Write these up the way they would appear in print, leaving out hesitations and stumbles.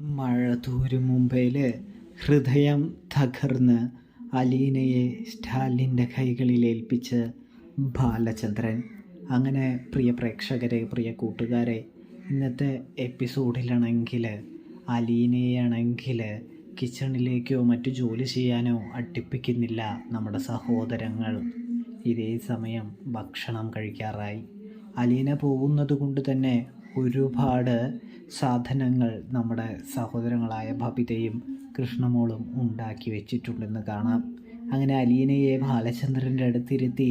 മഴ തോരും മുമ്പേൽ ഹൃദയം തകർന്ന് അലീനയെ സ്റ്റാലിൻ്റെ കൈകളിൽ ഏൽപ്പിച്ച് ബാലചന്ദ്രൻ. അങ്ങനെ പ്രിയ പ്രേക്ഷകരെ, പ്രിയ കൂട്ടുകാരെ, ഇന്നത്തെ എപ്പിസോഡിലാണെങ്കിൽ അലീനയാണെങ്കിൽ കിച്ചണിലേക്കോ മറ്റു ജോലി ചെയ്യാനോ അടുപ്പിക്കുന്നില്ല നമ്മുടെ സഹോദരങ്ങൾ. ഇതേ സമയം ഭക്ഷണം കഴിക്കാറായി. അലീന പോകുന്നത് കൊണ്ട് തന്നെ ഒരുപാട് സാധനങ്ങൾ നമ്മുടെ സഹോദരങ്ങളായ ബബിതയും കൃഷ്ണമോളും ഉണ്ടാക്കി വെച്ചിട്ടുണ്ടെന്ന് കാണാം. അങ്ങനെ അലീനയെ ബാലചന്ദ്രൻ്റെ അടുത്തിരുത്തി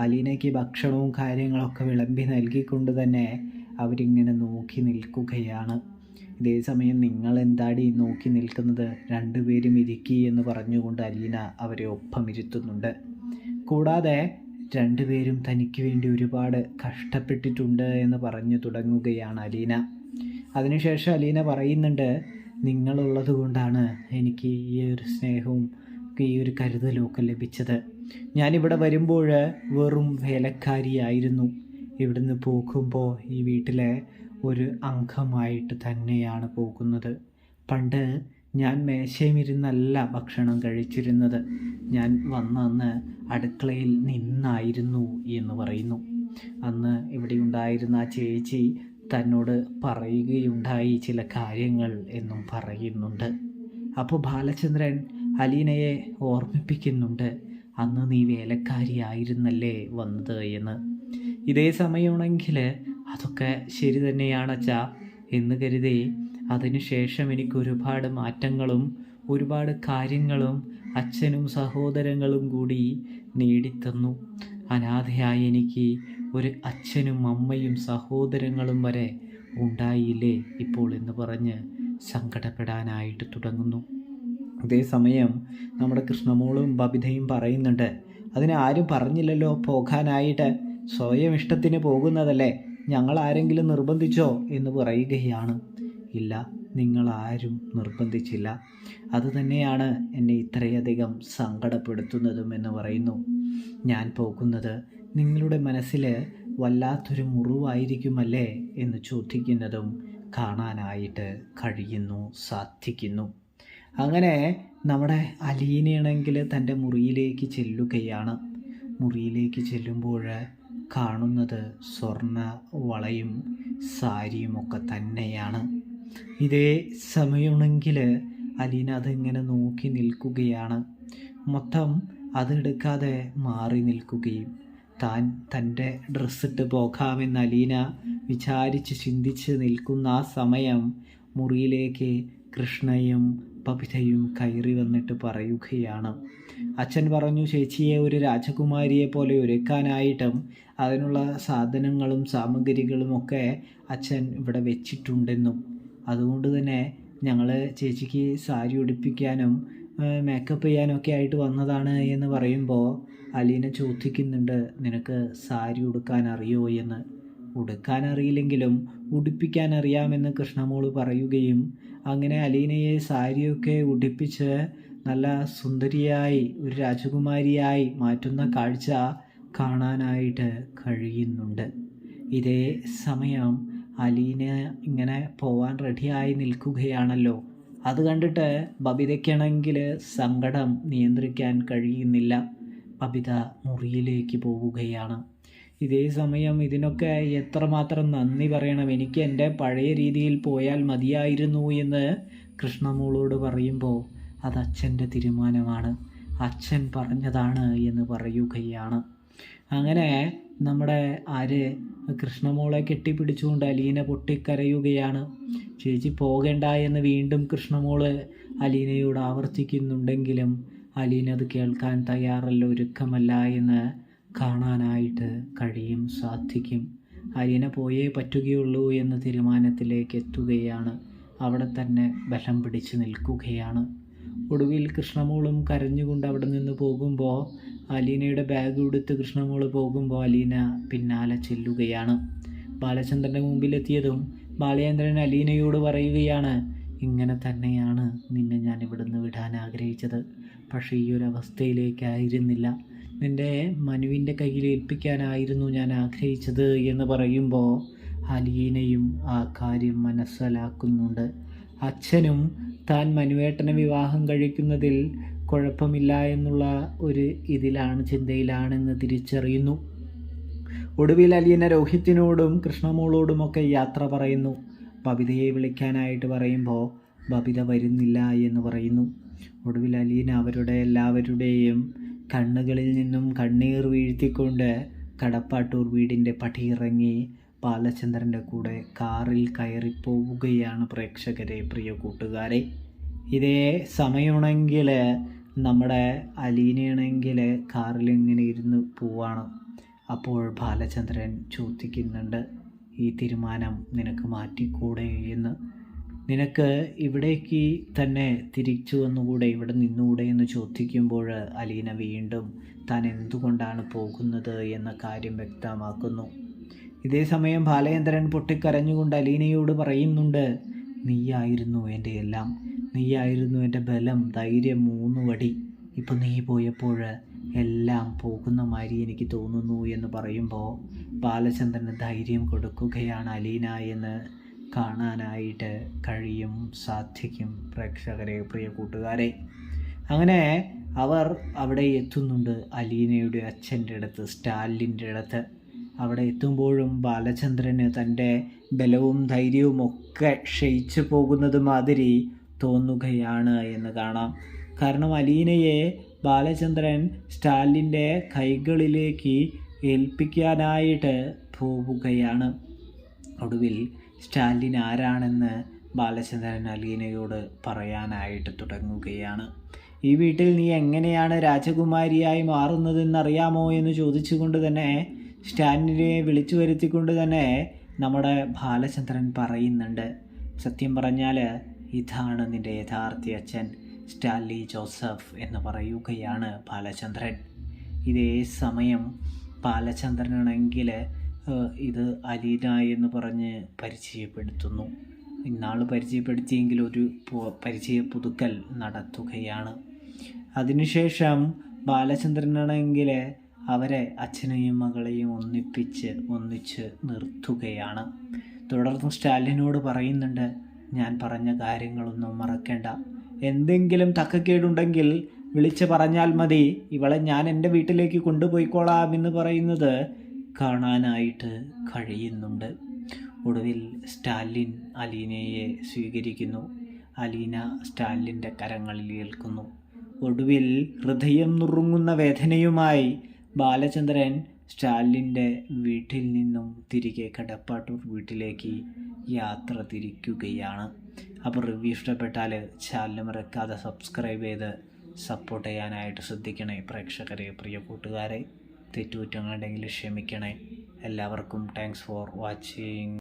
അലീനയ്ക്ക് ഭക്ഷണവും കാര്യങ്ങളൊക്കെ വിളമ്പി നൽകിക്കൊണ്ട് തന്നെ അവരിങ്ങനെ നോക്കി നിൽക്കുകയാണ്. ഇതേ സമയം നിങ്ങൾ എന്താടി നോക്കി നിൽക്കുന്നത്, രണ്ടുപേരും ഇരിക്കി എന്ന് പറഞ്ഞുകൊണ്ട് അലീന അവരെ ഒപ്പം ഇരുത്തുന്നുണ്ട്. കൂടാതെ രണ്ടുപേരും തനിക്ക് വേണ്ടി ഒരുപാട് കഷ്ടപ്പെട്ടിട്ടുണ്ട് എന്ന് പറഞ്ഞു തുടങ്ങുകയാണ് അലീന. അതിനുശേഷം അലീന പറയുന്നുണ്ട്, നിങ്ങളുള്ളത് കൊണ്ടാണ് എനിക്ക് ഈ ഒരു സ്നേഹവും ഈ ഒരു കരുതലും ഒക്കെ ലഭിച്ചത്. ഞാനിവിടെ വരുമ്പോൾ വെറും വേലക്കാരിയായിരുന്നു. ഇവിടുന്ന് പോകുമ്പോൾ ഈ വീട്ടിലെ ഒരു അംഗമായിട്ട് തന്നെയാണ് പോകുന്നത്. പണ്ട് ഞാൻ മേശയുമിരുന്നല്ല ഭക്ഷണം കഴിച്ചിരുന്നത്, ഞാൻ വന്നന്ന് അടുക്കളയിൽ നിന്നായിരുന്നു എന്ന് പറയുന്നു. അന്ന് ഇവിടെ ഉണ്ടായിരുന്ന ആ ചേച്ചി തന്നോട് പറയുകയുണ്ടായി ചില കാര്യങ്ങൾ എന്നും പറയുന്നുണ്ട്. അപ്പോൾ ബാലചന്ദ്രൻ അലീനയെ ഓർമ്മിപ്പിക്കുന്നുണ്ട്, അന്ന് നീ വേലക്കാരിയായിരുന്നല്ലേ വന്നത് എന്ന്. ഇതേ സമയമാണെങ്കിൽ അതൊക്കെ ശരി തന്നെയാണച്ചാ എന്ന് കരുതി അതിനുശേഷം എനിക്ക് ഒരുപാട് മാറ്റങ്ങളും ഒരുപാട് കാര്യങ്ങളും അച്ഛനും സഹോദരങ്ങളും കൂടി നേടിത്തന്നു. അനാഥയായി എനിക്ക് ഒരു അച്ഛനും അമ്മയും സഹോദരങ്ങളും വരെ ഉണ്ടായില്ലേ ഇപ്പോൾ എന്ന് പറഞ്ഞ് സങ്കടപ്പെടാനായിട്ട് തുടങ്ങുന്നു. അതേസമയം നമ്മുടെ കൃഷ്ണമോളും ബബിതയും പറയുന്നുണ്ട്, അതിന് ആരും പറഞ്ഞില്ലല്ലോ പോകാനായിട്ട്, സ്വയം ഇഷ്ടത്തിന് പോകുന്നതല്ലേ, ഞങ്ങൾ ആരെങ്കിലും നിർബന്ധിച്ചോ എന്ന് പറയുകയാണ്. ഇല്ല, നിങ്ങളാരും നിർബന്ധിച്ചില്ല, അതുതന്നെയാണ് എന്നെ ഇത്രയധികം സങ്കടപ്പെടുത്തുന്നതും എന്ന് പറയുന്നു. ഞാൻ പോകുന്നത് നിങ്ങളുടെ മനസ്സിൽ വല്ലാത്തൊരു മുറിവായിരിക്കുമല്ലേ എന്ന് ചോദിക്കുന്നതും കാണാനായിട്ട് കഴിയുന്നു, സാധിക്കുന്നു. അങ്ങനെ നമ്മുടെ അലീനയാണെങ്കിൽ തൻ്റെ മുറിയിലേക്ക് ചെല്ലുകയാണ്. മുറിയിലേക്ക് ചെല്ലുമ്പോൾ കാണുന്നത് സ്വർണ്ണ വളയും സാരിയുമൊക്കെ തന്നെയാണ്. ഇതേ സമയമാണെങ്കിൽ അലീന അതിങ്ങനെ നോക്കി നിൽക്കുകയാണ്. മൊത്തം അതെടുക്കാതെ മാറി നിൽക്കുകയും താൻ തൻ്റെ ഡ്രസ്സിട്ട് പോകാമെന്ന് അലീന വിചാരിച്ച് ചിന്തിച്ച് നിൽക്കുന്ന ആ സമയം മുറിയിലേക്ക് കൃഷ്ണയും ബബിതയും കയറി വന്നിട്ട് പറയുകയാണ്, അച്ഛൻ പറഞ്ഞു ചേച്ചിയെ ഒരു രാജകുമാരിയെ പോലെ ഒരുക്കാനായിട്ടും അതിനുള്ള സാധനങ്ങളും സാമഗ്രികളും ഒക്കെ അച്ഛൻ ഇവിടെ വെച്ചിട്ടുണ്ടെന്നും, അതുകൊണ്ട് തന്നെ ഞങ്ങൾ ചേച്ചിക്ക് സാരി ഉടുപ്പിക്കാനും മേക്കപ്പ് ചെയ്യാനൊക്കെ ആയിട്ട് വന്നതാണ് എന്ന് പറയുമ്പോൾ അലീന ചോദിക്കുന്നുണ്ട്, നിനക്ക് സാരി ഉടുക്കാൻ അറിയോ എന്ന്. ഉടുക്കാൻ അറിയില്ലെങ്കിലും ഉടുപ്പിക്കാൻ അറിയാമെന്ന് കൃഷ്ണമോള് പറയുകയും അങ്ങനെ അലീനയെ സാരിയൊക്കെ ഉടുപ്പിച്ച് നല്ല സുന്ദരിയായി ഒരു രാജകുമാരിയായി മാറ്റുന്ന കാഴ്ച കാണാനായിട്ട് കഴിയുന്നുണ്ട്. ഇതേ സമയം അലീന ഇങ്ങനെ പോവാൻ റെഡിയായി നിൽക്കുകയാണല്ലോ. അത് കണ്ടിട്ട് ബബിതയ്ക്കാണെങ്കിൽ സങ്കടം നിയന്ത്രിക്കാൻ കഴിയുന്നില്ല. ബബിത മുറിയിലേക്ക് പോവുകയാണ്. ഇതേ സമയം ഇതിനൊക്കെ എത്രമാത്രം നന്ദി പറയണം, എനിക്ക് എൻ്റെ പഴയ രീതിയിൽ പോയാൽ മതിയായിരുന്നു എന്ന് കൃഷ്ണമോളോട് പറയുമ്പോൾ അത് അച്ഛൻ്റെ തീരുമാനമാണ്, അച്ഛൻ പറഞ്ഞതാണ് എന്ന് പറയുകയാണ്. അങ്ങനെ നമ്മുടെ കൃഷ്ണമോളെ കെട്ടിപ്പിടിച്ചുകൊണ്ട് അലീന പൊട്ടിക്കരയുകയാണ്. ചേച്ചി പോകണ്ട എന്ന് വീണ്ടും കൃഷ്ണമോള് അലീനയോട് ആവർത്തിക്കുന്നുണ്ടെങ്കിലും അലീന അത് കേൾക്കാൻ തയ്യാറല്ല, ഒരുക്കമല്ല എന്ന് കാണാനായിട്ട് കഴിയും, സാധിക്കും. അലീന പോയേ പറ്റുകയുള്ളൂ എന്ന തീരുമാനത്തിലേക്ക് എത്തുകയാണ്. അവിടെ തന്നെ ബലം പിടിച്ച് നിൽക്കുകയാണ്. ഒടുവിൽ കൃഷ്ണമോളും കരഞ്ഞുകൊണ്ട് അവിടെ നിന്ന് പോകുമ്പോൾ അലീനയുടെ ബാഗ് എടുത്ത് കൃഷ്ണമോള് പോകുമ്പോൾ അലീന പിന്നാലെ ചെല്ലുകയാണ്. ബാലചന്ദ്രൻ്റെ മുമ്പിലെത്തിയതും ബാലചന്ദ്രൻ അലീനയോട് പറയുകയാണ്, ഇങ്ങനെ തന്നെയാണ് നിന്നെ ഞാൻ ഇവിടുന്ന് വിടാൻ ആഗ്രഹിച്ചത്, പക്ഷേ ഈ ഒരു അവസ്ഥയിലേക്കായിരുന്നില്ല, നിൻ്റെ മനുവിൻ്റെ കയ്യിൽ ഏൽപ്പിക്കാനായിരുന്നു ഞാൻ ആഗ്രഹിച്ചത് എന്ന് പറയുമ്പോൾ അലീനയും ആ കാര്യം മനസ്സിലാക്കുന്നുണ്ട്. അച്ഛനും താൻ മനുവേട്ടനെ വിവാഹം കഴിക്കുന്നതിൽ കുഴപ്പമില്ല എന്നുള്ള ഒരു ചിന്തയിലാണെന്ന് തിരിച്ചറിയുന്നു. ഒടുവിൽ അലീന രോഹിത്തിനോടും കൃഷ്ണമോളോടുമൊക്കെ യാത്ര പറയുന്നു. ബബിതയെ വിളിക്കാനായിട്ട് പറയുമ്പോൾ ബബിത വരുന്നില്ല എന്ന് പറയുന്നു. ഒടുവിൽ അലീന അവരുടെ എല്ലാവരുടെയും കണ്ണുകളിൽ നിന്നും കണ്ണീർ വീഴ്ത്തിക്കൊണ്ട് കടപ്പാട്ടൂർ വീടിൻ്റെ പടിയിറങ്ങി ബാലചന്ദ്രൻ്റെ കൂടെ കാറിൽ കയറിപ്പോവുകയാണ് പ്രേക്ഷകരെ, പ്രിയ കൂട്ടുകാരെ. ഇതേ സമയമാണെങ്കിൽ നമ്മുടെ അലീനയാണെങ്കിൽ കാറിൽ ഇങ്ങനെ ഇരുന്ന് പോവാണ്. അപ്പോൾ ബാലചന്ദ്രൻ ചോദിക്കുന്നുണ്ട്, ഈ തീരുമാനം നിനക്ക് മാറ്റിക്കൂടെ എന്ന്, നിനക്ക് ഇവിടേക്ക് തന്നെ തിരിച്ചു വന്നുകൂടെ, ഇവിടെ നിന്നുകൂടെ എന്ന് ചോദിക്കുമ്പോൾ അലീന വീണ്ടും താൻ എന്തുകൊണ്ടാണ് പോകുന്നത് എന്ന കാര്യം വ്യക്തമാക്കുന്നു. ഇതേ സമയം ബാലചന്ദ്രൻ പൊട്ടിക്കരഞ്ഞുകൊണ്ട് അലീനയോട് പറയുന്നുണ്ട്, നീയായിരുന്നു എൻ്റെ എല്ലാം, നീയായിരുന്നു എൻ്റെ ബലം, ധൈര്യം, 3 വടി. ഇപ്പം നീ പോയപ്പോൾ എല്ലാം പോകുന്ന മാതിരി എനിക്ക് തോന്നുന്നു എന്ന് പറയുമ്പോൾ ബാലചന്ദ്രന് ധൈര്യം കൊടുക്കുകയാണ് അലീന എന്ന് കാണാനായിട്ട് സാധിക്കും പ്രേക്ഷകരെ, പ്രിയ കൂട്ടുകാരെ. അങ്ങനെ അവർ അവിടെ എത്തുന്നുണ്ട്, അലീനയുടെ അച്ഛൻ്റെ അടുത്ത്, സ്റ്റാലിൻ്റെ അടുത്ത്. അവിടെ എത്തുമ്പോഴും ബാലചന്ദ്രന് തൻ്റെ ബലവും ധൈര്യവും ഒക്കെ ക്ഷയിച്ചു പോകുന്നത് മാതിരി തോന്നുകയാണ് എന്ന് കാണാം. കാരണം അലീനയെ ബാലചന്ദ്രൻ സ്റ്റാലിൻ്റെ കൈകളിലേക്ക് ഏൽപ്പിക്കാനായിട്ട് പോവുകയാണ്. ഒടുവിൽ സ്റ്റാലിൻ ആരാണെന്ന് ബാലചന്ദ്രൻ അലീനയോട് പറയാനായിട്ട് തുടങ്ങുകയാണ്. ഈ വീട്ടിൽ നീ എങ്ങനെയാണ് രാജകുമാരിയായി മാറുന്നതെന്നറിയാമോ എന്ന് ചോദിച്ചുകൊണ്ട് തന്നെ സ്റ്റാലിനെ വിളിച്ചു വരുത്തിക്കൊണ്ട് തന്നെ നമ്മുടെ ബാലചന്ദ്രൻ പറയുന്നുണ്ട്, സത്യം പറഞ്ഞാൽ ഇതാണ് നിൻ്റെ യഥാർത്ഥ അച്ഛൻ സ്റ്റാൻലി ജോസഫ് എന്ന് പറയുകയാണ് ബാലചന്ദ്രൻ. ഇതേ സമയം ബാലചന്ദ്രനാണെങ്കിൽ ഇത് അലീന എന്ന് പറഞ്ഞ് പരിചയപ്പെടുത്തുന്നു. ഇന്നാൾ പരിചയപ്പെടുത്തിയെങ്കിൽ ഒരു പരിചയ പുതുക്കൽ നടത്തുകയാണ്. അതിനുശേഷം ബാലചന്ദ്രനാണെങ്കിൽ അവരെ അച്ഛനെയും മകളെയും ഒന്നിച്ച് നിർത്തുകയാണ്. തുടർന്ന് സ്റ്റാലിനോട് പറയുന്നുണ്ട്, ഞാൻ പറഞ്ഞ കാര്യങ്ങളൊന്നും മറക്കേണ്ട, എന്തെങ്കിലും തക്കക്കേടുണ്ടെങ്കിൽ വിളിച്ച് പറഞ്ഞാൽ മതി, ഇവളെ ഞാൻ എൻ്റെ വീട്ടിലേക്ക് കൊണ്ടുപോയിക്കോളാം എന്ന് പറയുന്നത് കാണാനായിട്ട് കഴിയുന്നുണ്ട്. ഒടുവിൽ സ്റ്റാലിൻ അലീനയെ സ്വീകരിക്കുന്നു. അലീന സ്റ്റാലിൻ്റെ കരങ്ങളിൽ ഏൽക്കുന്നു. ഒടുവിൽ ഹൃദയം നുറുങ്ങുന്ന വേദനയുമായി ബാലചന്ദ്രൻ സ്റ്റാലിൻ്റെ വീട്ടിൽ നിന്നും തിരികെ കടപ്പാട്ടൂർ വീട്ടിലേക്ക് യാത്ര തിരിക്കുകയാണ്. അപ്പോൾ റിവ്യൂ ഇഷ്ടപ്പെട്ടാൽ ചാനൽ മറക്കാതെ സബ്സ്ക്രൈബ് ചെയ്ത് സപ്പോർട്ട് ചെയ്യാനായിട്ട് ശ്രദ്ധിക്കണേ പ്രേക്ഷകരെ, പ്രിയ കൂട്ടുകാരെ. തെറ്റുകുറ്റങ്ങളുണ്ടെങ്കിൽ ക്ഷമിക്കണേ. എല്ലാവർക്കും താങ്ക്സ് ഫോർ വാച്ചിങ്.